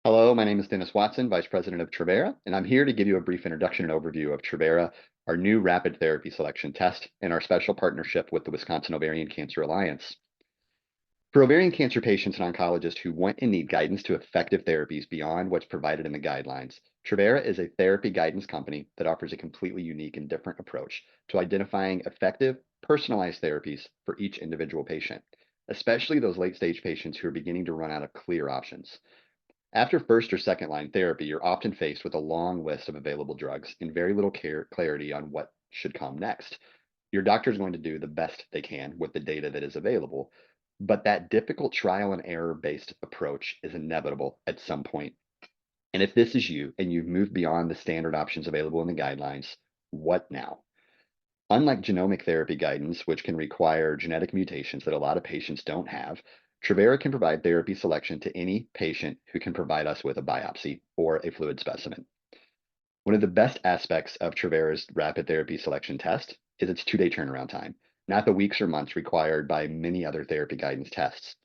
Hello, my name is Dennis Watson, Vice President of Travera, and I'm here to give you a brief introduction and overview of Travera, our new rapid therapy selection test, and our special partnership with the Wisconsin Ovarian Cancer Alliance. For ovarian cancer patients and oncologists who want and need guidance to effective therapies beyond what's provided in the guidelines, Travera is a therapy guidance company that offers a completely unique and different approach to identifying effective, personalized therapies for each individual patient, especially those late stage patients who are beginning to run out of clear options. After first or second line therapy, you're often faced with a long list of available drugs and very little clarity on what should come next. Your doctor is going to do the best they can with the data that is available, but that difficult trial and error based approach is inevitable at some point. And if this is you and you've moved beyond the standard options available in the guidelines, what now? Unlike genomic therapy guidance, which can require genetic mutations that a lot of patients don't have, Travera can provide therapy selection to any patient who can provide us with a biopsy or a fluid specimen. One of the best aspects of Travera's rapid therapy selection test is its 2 day turnaround time, not the weeks or months required by many other therapy guidance tests.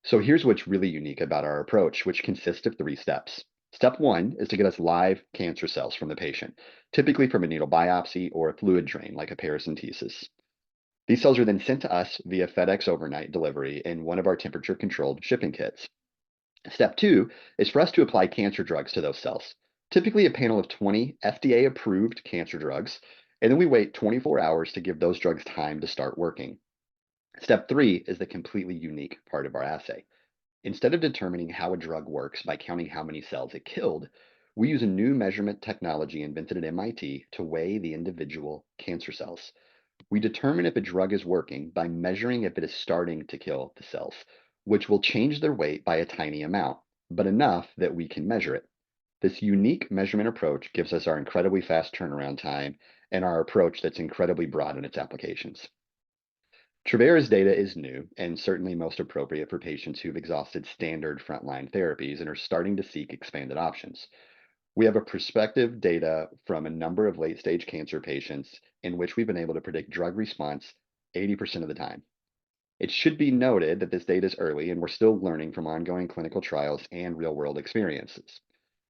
So here's what's really unique about our approach, which consists of 3 steps. Step one is to get us live cancer cells from the patient, typically from a needle biopsy or a fluid drain like a paracentesis. These cells are then sent to us via FedEx overnight delivery in one of our temperature controlled shipping kits. Step two is for us to apply cancer drugs to those cells, typically a panel of 20 FDA approved cancer drugs, and then we wait 24 hours to give those drugs time to start working. Step three is the completely unique part of our assay. Instead of determining how a drug works by counting how many cells it killed, we use a new measurement technology invented at MIT to weigh the individual cancer cells. We determine if a drug is working by measuring if it is starting to kill the cells, which will change their weight by a tiny amount, but enough that we can measure it. This unique measurement approach gives us our incredibly fast turnaround time and our approach that's incredibly broad in its applications. Travera's data is new and certainly most appropriate for patients who've exhausted standard frontline therapies and are starting to seek expanded options. We have a prospective data from a number of late stage cancer patients in which we've been able to predict drug response 80% of the time. It should be noted that this data is early and we're still learning from ongoing clinical trials and real world experiences.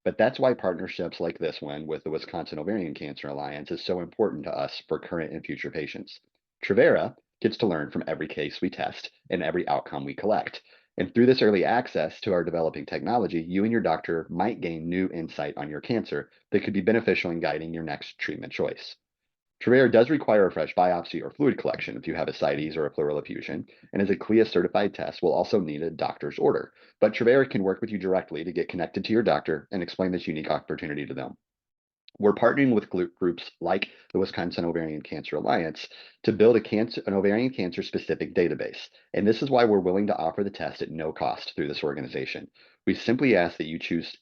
But that's why partnerships like this one with the Wisconsin Ovarian Cancer Alliance is so important to us for current and future patients. Travera gets to learn from every case we test and every outcome we collect. And through this early access to our developing technology, you and your doctor might gain new insight on your cancer that could be beneficial in guiding your next treatment choice. Travera does require a fresh biopsy or fluid collection if you have ascites or a pleural effusion, and as a CLIA certified test, will also need a doctor's order. But Travera can work with you directly to get connected to your doctor and explain this unique opportunity to them. We're partnering with groups like the Wisconsin Ovarian Cancer Alliance to build an ovarian cancer specific database. And this is why we're willing to offer the test at no cost through this organization. We simply ask that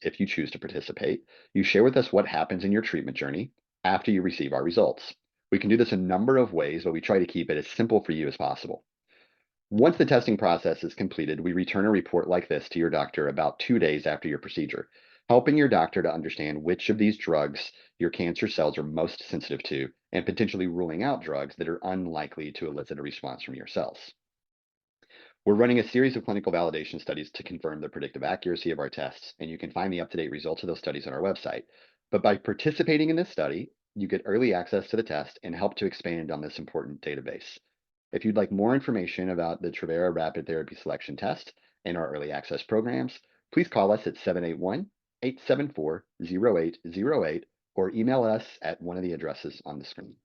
if you choose to participate, you share with us what happens in your treatment journey after you receive our results. We can do this a number of ways, but we try to keep it as simple for you as possible. Once the testing process is completed, we return a report like this to your doctor about 2 days after your procedure, helping your doctor to understand which of these drugs your cancer cells are most sensitive to and potentially ruling out drugs that are unlikely to elicit a response from your cells. We're running a series of clinical validation studies to confirm the predictive accuracy of our tests, and you can find the up-to-date results of those studies on our website. But by participating in this study, you get early access to the test and help to expand on this important database. If you'd like more information about the Travera Rapid Therapy Selection Test and our early access programs, please call us at 781-874-0808 or email us at one of the addresses on the screen.